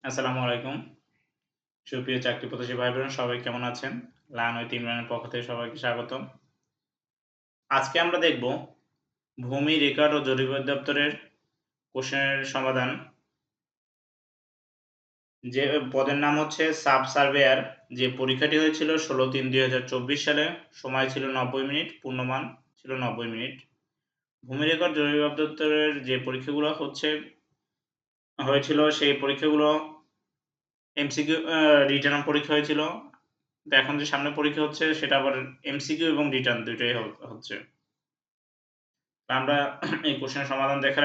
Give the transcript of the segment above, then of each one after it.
আসসালামু আলাইকুম। সুপ্রিয় চাকরি প্রত্যাশী ভাই বোনেরা সবাই কেমন আছেন? লায়ন উইথ ইমরানের পক্ষ থেকে সবাইকে স্বাগতম। আজকে আমরা দেখব ভূমি রেকর্ড ও জরিপ অধিদপ্তরের কোশ্চেনের সমাধান। যে পদের নাম হচ্ছে সাব সার্ভেয়ার। যে পরীক্ষাটি হয়েছিল ১৬/৩/২০২৪ সালে। সময় ছিল ৯০ মিনিট, পূর্ণমান ছিল ৯০ মিনিট। ভূমি রেকর্ড জরিপ অধিদপ্তরের যে পরীক্ষাগুলো হয়েছিল সেই পরীক্ষাগুলো এমসিকিউ রিটেন পরীক্ষা হয়েছিল। তো এখন যে সামনে পরীক্ষা হচ্ছে সেটা আবার এমসিকিউ এবং রিটার্ন ২ টাই হচ্ছে। তো আমরা এই কোশ্চেনের সমাধান দেখার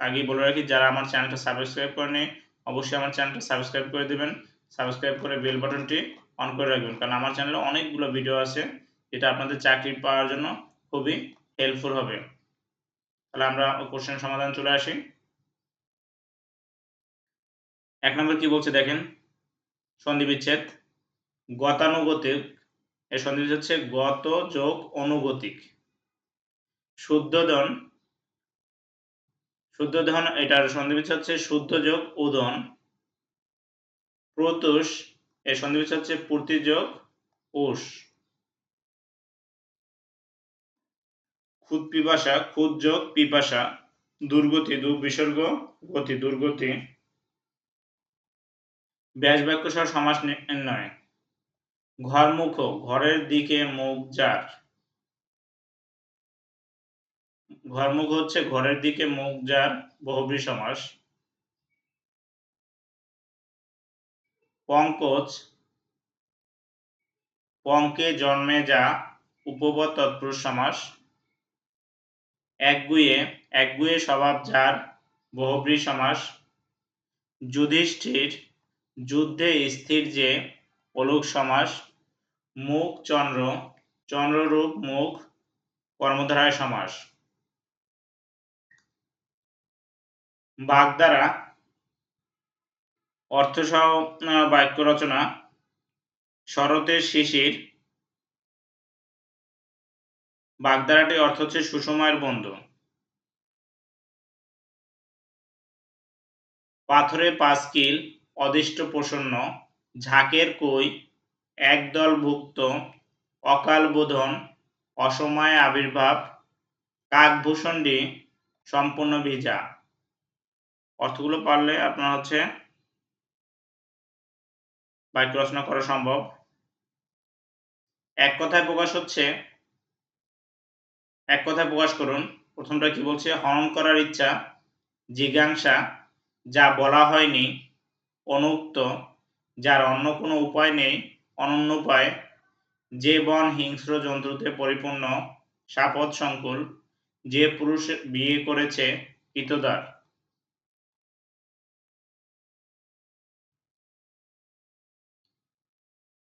আগেই বলে রাখি যারা আমার চ্যানেলটা সাবস্ক্রাইব করেনি অবশ্যই আমার চ্যানেলটা সাবস্ক্রাইব করে দিবেন। সাবস্ক্রাইব করে বেল বাটনটি অন করে রাখবেন। কারণ আমার চ্যানেলে অনেকগুলো ভিডিও আছে যেটা আপনাদের চাকরি পাওয়ার জন্য খুবই হেল্পফুল হবে। তাহলে আমরা কোশ্চেনের সমাধান চলে আসি। ১ নম্বর কি বলছে দেখেন, সন্ধিবিচ্ছেদ। গতানুগতিক এর সন্ধিবিচ্ছেদ হচ্ছে গত যোগ অনুগতিক। শুদ্ধোদন শুদ্ধোদন এটার সন্ধিবিচ্ছেদ হচ্ছে শুদ্ধ যোগ উদন। প্রত্যুষ এর সন্ধিবিচ্ছেদ হচ্ছে পূর্তি যোগ উষ। ক্ষুৎপিপাসা ক্ষুৎ যোগ পিপাসা। দুর্গতি দু বিসর্গ গতি দুর্গতি। ব্যাসবাক্য সহ সমাস নির্ণয়। ঘরমুখ ঘরের দিকে মুখ যার। ঘরমুখ হচ্ছে ঘরের দিকে মুখ যার বহুব্রী সমাস। পঙ্কজ পঙ্কে জন্মে যা উপপদ তৎপুরুষ সমাস। একগুঁয়ে স্বভাব যার বহুব্রী সমাস। যুধিষ্ঠির যুদ্ধে স্থির যে অলোক সমাস। মুখ চন্দ্র চন্দ্ররূপ মুখ কর্মধারয় সমাস। বাগধারা অর্থসহ বাক্য রচনা। শরতের শিশির। বাগধারাটির অর্থ হচ্ছে সুসময়ের বন্ধু। পাথরে পাঁচকিল অদিষ্ট প্রসন্ন। ঝাঁকের কই একদল ভুক্ত। অকাল বোধন অসময়ে আবির্ভাব। কাকভূষণ্ডী সম্পূর্ণ ভিজা। অর্থগুলো পারলে আপনার হচ্ছে বাক্য রচনা করা সম্ভব। এক কথায় প্রকাশ করুন। প্রথমটা কি বলছে, হনন করার ইচ্ছা, জিজ্ঞাসা, যা বলা হয়নি, অনুক্ত, যার অন্য কোনো উপায় নেই, অনন্যোপায়, যে বন হিংস্র জন্তুতে পরিপূর্ণ, সাপদ সংকুল, যে পুরুষ বিয়ে করেছে, কৃতদার।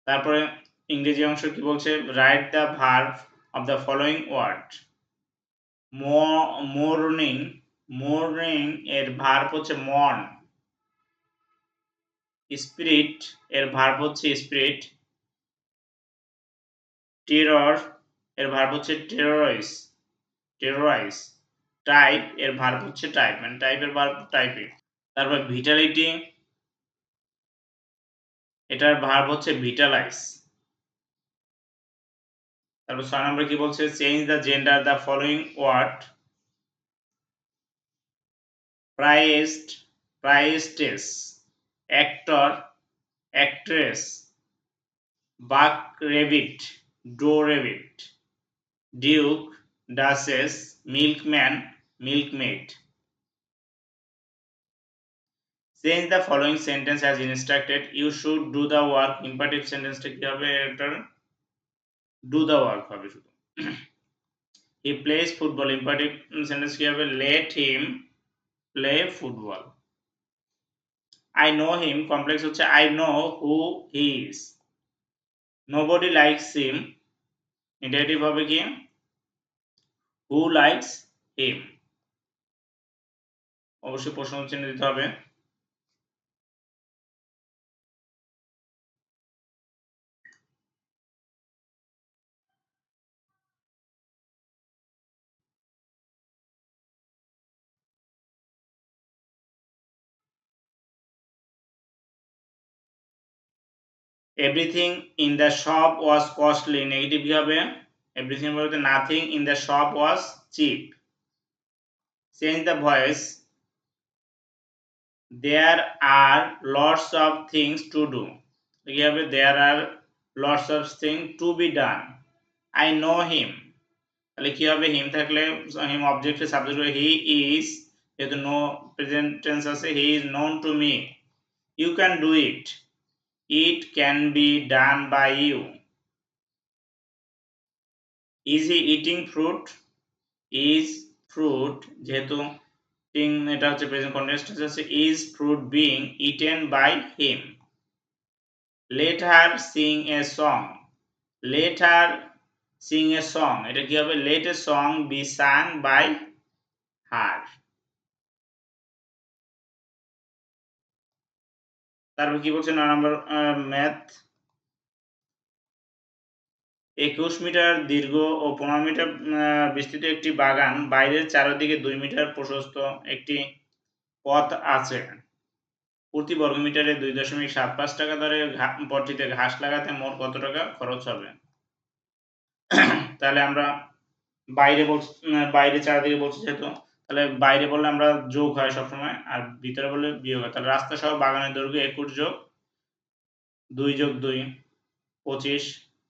তারপরে ইংরেজি অংশ কি বলছে, right the verb of the following word. Morning morning এর ভার্ব হচ্ছে মর্ন। স্পিরিট এর ভার্ব হচ্ছে স্পিরিট। টেরর এর ভার্ব হচ্ছে টেররাইজ। টাইপ এর ভার্ব হচ্ছে টাইপ, মানে টাইপের ভার্ব টাইপে। তারপর ভিটালিটি এটার ভার্ব হচ্ছে ভিটালাইজ। তারপর ৬ নম্বরে কি বলছে, change the gender the following word. Priest priestess, actor actress, buck rabbit doe rabbit, duke duchess, milkman milkmaid. Change the following sentence as instructed. You should do the work. Imperative সেন্টেন্সটা কি হবে, এটার do the work হবে শুধু। He plays football. Imperative sentence কি হবে, let him play football. I know him complex হচ্ছে I know who he is. Nobody likes him interrogative হবে কি, হু লাইকস হিম। অবশ্যই প্রশ্ন চিহ্ন দিতে হবে। Everything in the shop was costly, negative কি হবে? এভরিথিং বলতে nothing in the shop was cheap. Change the voice, there are lots of things to do, কি হবে? There are lots of thing to be done. I know him, তাহলে কি হবে? Him থাকলে him অবজেক্টের সাবজেক্ট হবে he is, যেহেতু no present tense আছে, he is known to me. You can do it, it can be done by you. Is he eating fruit, is fruit, যেহেতু এটা হচ্ছে প্রেজেন্ট কন্টিনিউয়াস টেন্স আছে, is fruit being eaten by him. Let her sing a song, let her sing a song, এটা কি হবে? Let a song be sung by her. তারপর কি বলছে 9 নম্বর ম্যাথ। 21 মিটার দীর্ঘ ও 15 মিটার বিস্তৃত একটি বাগান, বাইরের চারদিকে 2 মিটার প্রশস্ত একটি পথ আছে। প্রতি বর্গমিটারে 2.75 টাকা দরে পথটিতে ঘাস লাগাতে মোট কত টাকা খরচ হবে? তাহলে আমরা বাইরে চারদিকে বলছি যেহেতু, তাহলে বাইরে বললে আমরা যোগ হয় সবসময়, আর ভিতরে বললে বিয়োগ হয়। তাহলে রাস্তা সহ বাগানের দৈর্ঘ্য 21 যোগ 2 যোগ 2 25,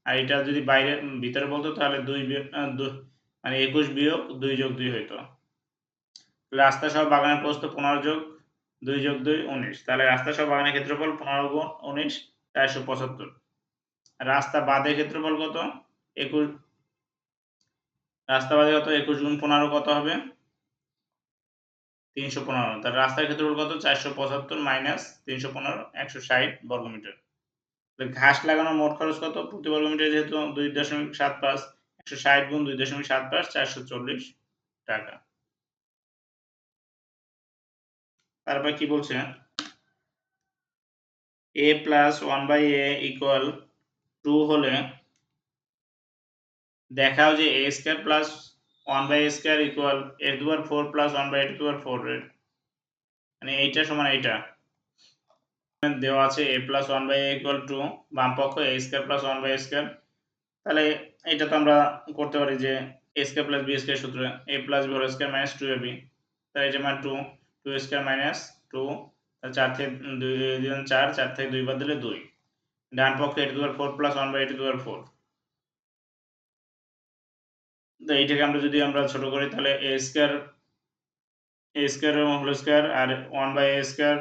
আর এটা যদি বাইরে ভিতরে বলতো তাহলে 2 মানে 21 বিয়োগ 2 যোগ 2 হইতো। রাস্তা সহ বাগানের প্রস্থ 15 যোগ 2 যোগ 2 19, তাহলে রাস্তা সহ বাগানের ক্ষেত্রফল 15 গুণ 19 475। রাস্তা বাদের ক্ষেত্রফল কত? 21, রাস্তা বাদে কত? 21 গুণ 15 কত হবে? 315। তাহলে রাস্তার ক্ষেত্রফল কত? 475 মাইনাস 315 160 বর্গমিটার। ঘাস লাগানোর মোট খরচ কত? প্রতি বর্গমিটার যেহেতু 2.75, 160 গুণ 2.75 440 টাকা। তারপর কি বলছে? a প্লাস 1/a ইকুয়াল 2 হলে দেখাও যে a square plus 1/a square equal a to power 4 plus 1/a to power 4 এর মানে এইটা সমান এইটা দেওয়া আছে। a প্লাস 1/a ইকুয়াল 2, বাম পক্ষ a square plus 1/a square. তাহলে এটা তো আমরা করতে পারি যে a square plus b square সূত্র, a plus b whole square minus 2ab, তাহলে এটা মান 2 স্কয়ার মাইনাস 2, তাহলে 4 থেকে 2 4, 4 থেকে 2 বাদ দিলে 2, ডান পক্ষে a to power 4 plus 1/a to power 4। তো এইটাকে আমরা যদি আমরা ছোট করি তাহলে a স্কয়ার হোল স্কয়ার আর 1/a square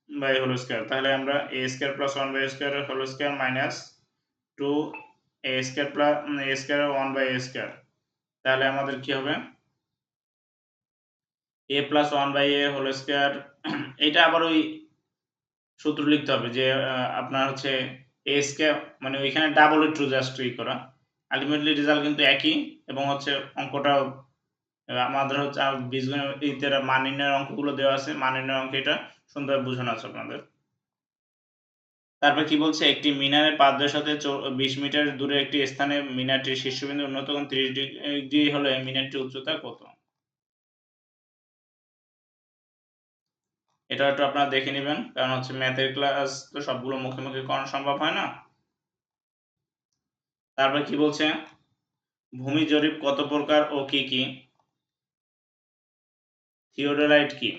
by whole square, তাহলে আমরা a square plus 1/a square whole square minus 2 a square plus a square 1/a square, তাহলে আমাদের কি হবে? a plus 1/a whole square. এটা আবার ওই সূত্র লিখতে হবে যে আপনার হচ্ছে a স্কয়ার, মানে ওইখানে ডাবল একটু জাস্ট করা, আলটিমেটলি রেজাল্ট কিন্তু একই, এবং হচ্ছে অঙ্কটাও আমাদের হচ্ছে বীজগণিতের মান নির্ণয়ের অঙ্কগুলো দেওয়া আছে, মান নির্ণয়ের অঙ্ক এটা সুন্দরভাবে বোঝানো আছে আপনাদের। তারপর কি বলছে? একটি মিনারের পাদদেশের সাথে 20 মিটার দূরে একটি স্থানে মিনারটির শীর্ষবিন্দু উন্নত কোণ 30 ডিগ্রি হলে মিনারটির উচ্চতা কত? এটা একটু আপনারা দেখে নেবেন, কারণ হচ্ছে ম্যাথের ক্লাস তো সবগুলো মুখে মুখে করানো সম্ভব হয় না। তারপর কি বলছে? ভূমি জরিপ কত প্রকার ও কি কি? থিওডোলাইট কি?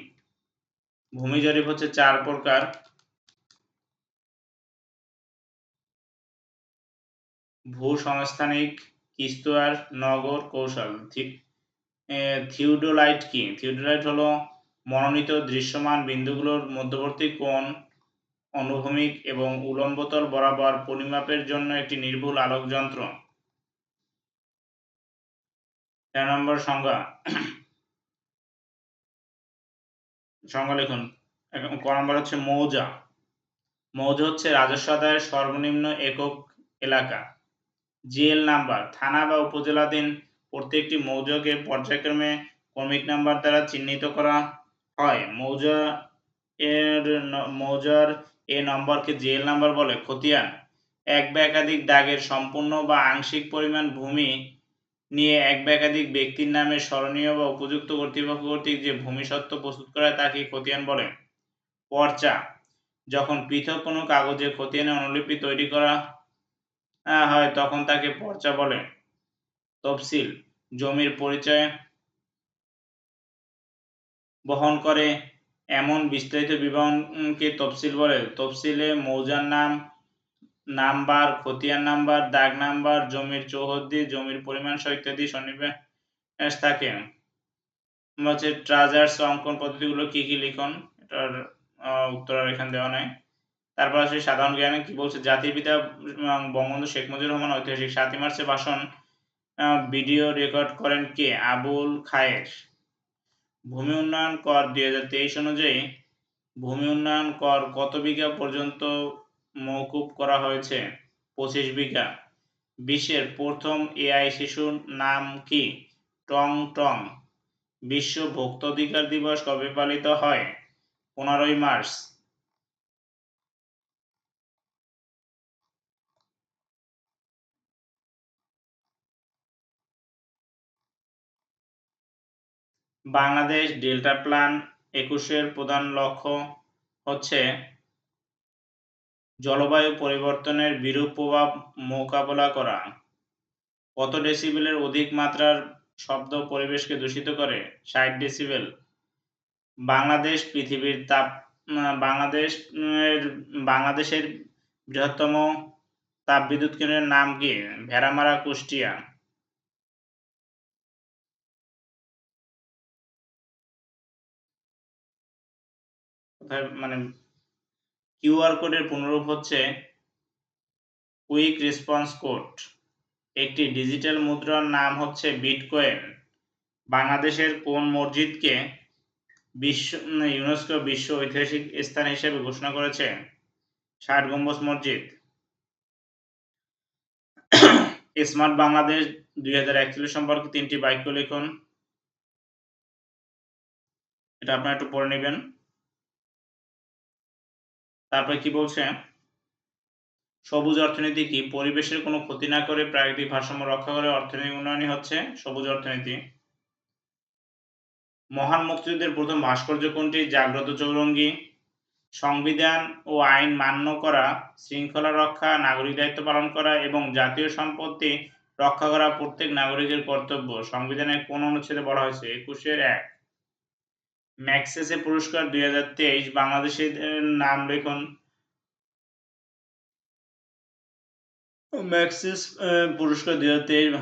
ভূমি জরিপ হচ্ছে 4 প্রকার। ভূসংস্থানিক, কিস্তুয়ার, নগর, কৌশল। থিওডোলাইট কি? থিওডোলাইট হলো মনোনীত দৃশ্যমান বিন্দুগুলোর মধ্যবর্তী কোণ অনুভূমিক এবং উল্লম্ব তল বরাবর পরিমাপের জন্য একটি নির্ভুল আলোক যন্ত্র। 13 নম্বর সংজ্ঞা। সংজ্ঞা লিখুন। ক নম্বর হচ্ছে মৌজা। মৌজা হচ্ছে রাজস্ব আদায়ের সর্বনিম্ন একক এলাকা। জিএল নাম্বার, থানা বা উপজেলাধীন প্রত্যেকটি মৌজাকে পর্যায়ক্রমে ক্রমিক নাম্বার দ্বারা চিহ্নিত করা হয়। মৌজার এ নম্বরকে জিএল নাম্বার বলে। খতিয়ান, এক বা একাধিক দাগের সম্পূর্ণ বা আংশিক পরিমাণ ভূমি নিয়ে এক বা একাধিক ব্যক্তির নামে স্মরণীয় বা উপযুক্ত কর্তৃপক্ষ কর্তৃক যে ভূমি স্বত্ব প্রস্তুত করা হয় তাকে খতিয়ান বলে। পর্চা, যখন পৃথক কোনো কাগজে খতিয়ান অনুলিপি তৈরি করা হয় তখন তাকে পর্চা বলে। তফসিল জমির পরিচয় বহন করে এমন বিস্তারিত বিবরণকে তফসিল বলে। তফসিলে মৌজার নাম, নাম্বার, খতিয়ান নাম্বার, দাগ নাম্বার, জমির চৌহদ্দি, জমির পরিমাণ সহ ইত্যাদি সন্নিবেশ থাকে। হচ্ছে ট্রাজার্স অঙ্কন পদ্ধতিগুলো কি লিখন, এটার উত্তর আর এখানে দেওয়া নাই। তারপর আসে সাধারণ জ্ঞানে কি বলছে, জাতির পিতা বঙ্গবন্ধু শেখ মুজিবুর রহমান ঐতিহাসিক ৭ই মার্চের ভাষণ ভিডিও রেকর্ড করেন কে? আবুল খায়ের। ভূমি উন্নয়ন কর ২০২৩ অনুযায়ী ভূমি উন্নয়ন কর কত বিঘা পর্যন্ত মওকুফ করা হয়েছে? ২৫ বিঘা। বিশ্বের প্রথম এআই শিশুর নাম কি? টং টং। বিশ্ব ভোক্তাধিকার দিবস কবে পালিত হয়? ১৫ই মার্চ। বাংলাদেশ ডেল্টা প্ল্যান ২১-এর প্রধান লক্ষ্য হচ্ছে জলবায়ু পরিবর্তনের বিরূপ প্রভাব মোকাবেলা করা। কত ডেসিবেলের অধিক মাত্রার শব্দ পরিবেশকে দূষিত করে? ৬০ ডেসিবেল। বাংলাদেশ পৃথিবীর বাংলাদেশের বৃহত্তম তাপবিদ্যুৎ কেন্দ্রের নাম কি? ভেড়ামারা, কুষ্টিয়া। মানে কিউআর কোডের পুনরূপ হচ্ছে কুইক রেসপন্স কোড। একটি ডিজিটাল মুদ্রার নাম হচ্ছে বিটকয়েন। বাংলাদেশের কোন মসজিদকে ইউনেস্কো বিশ্ব ঐতিহাসিক স্থান হিসেবে ঘোষণা করেছে? ৬০ গম্বুজ মসজিদ। স্মার্ট বাংলাদেশ ২০৪১ সম্পর্কে ৩টি বাক্য লিখুন। এটা আপনারা একটু পড়ে নিবেন। তারপরে কি বলছে, সবুজ অর্থনীতি কি? পরিবেশের কোনো ক্ষতি না করে প্রাকৃতিক ভারসাম্য রক্ষা করে অর্থনৈতিক উন্নয়নই হচ্ছে সবুজ অর্থনীতি। মহান মুক্তিযুদ্ধের প্রথম ভাস্কর্য কোনটি? জাগ্রত চৌরঙ্গী। সংবিধান ও আইন মান্য করা, শৃঙ্খলা রক্ষা, নাগরিক দায়িত্ব পালন করা এবং জাতীয় সম্পত্তি রক্ষা করা প্রত্যেক নাগরিকের কর্তব্য। সংবিধানের কোন অনুচ্ছেদে বলা হয়েছে? ২১-এর ১। ম্যাগসেসে পুরস্কার ২০২৩ বাংলাদেশিদের নাম লিখুন। ম্যাগসেস পুরস্কার ২০২৩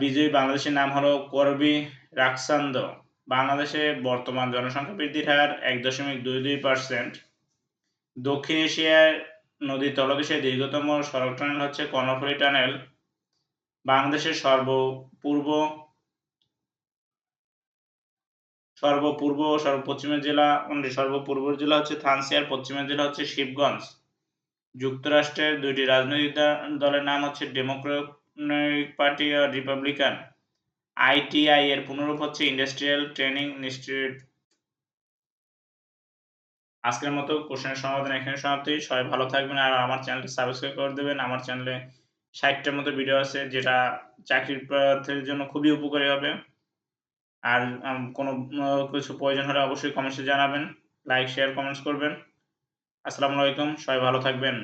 বিজয়ী বাংলাদেশের নাম হলো করবি রাকসান্দ। বাংলাদেশে বর্তমান জনসংখ্যা বৃদ্ধির হার ১.২২%। দক্ষিণ এশিয়ার নদীর তলদেশের দীর্ঘতম সড়ক টানেল হচ্ছে কর্ণফুলী টানেল। বাংলাদেশের সর্বপূর্ব ও সর্বপশ্চিমের জেলা কোনটি? সর্বপূর্ব জেলা হচ্ছে থানচি আর পশ্চিমের জেলা হচ্ছে শিবগঞ্জ। যুক্তরাষ্ট্রের ২টি রাজনৈতিক দলের নাম হচ্ছে ডেমোক্রেটিক পার্টি আর রিপাবলিকান। আইটিআই এর পুনরূপ হচ্ছে ইন্ডাস্ট্রিয়াল ট্রেনিং ইনস্টিটিউট। আজকের মতো কোশ্চেনের সমাধান এখানে সমাপ্তি। সবাই ভালো থাকবেন আর আমার চ্যানেলটি সাবস্ক্রাইব করে দেবেন। আমার চ্যানেলে ৬০টার মতো ভিডিও আছে যেটা চাকরির প্রার্থীদের জন্য খুবই উপকারী হবে। আর কোনো কিছু প্রয়োজন হলে অবশ্যই কমেন্টসে জানাবেন। লাইক, শেয়ার, কমেন্টস করবেন। আসসালামু আলাইকুম। সবাই ভালো থাকবেন।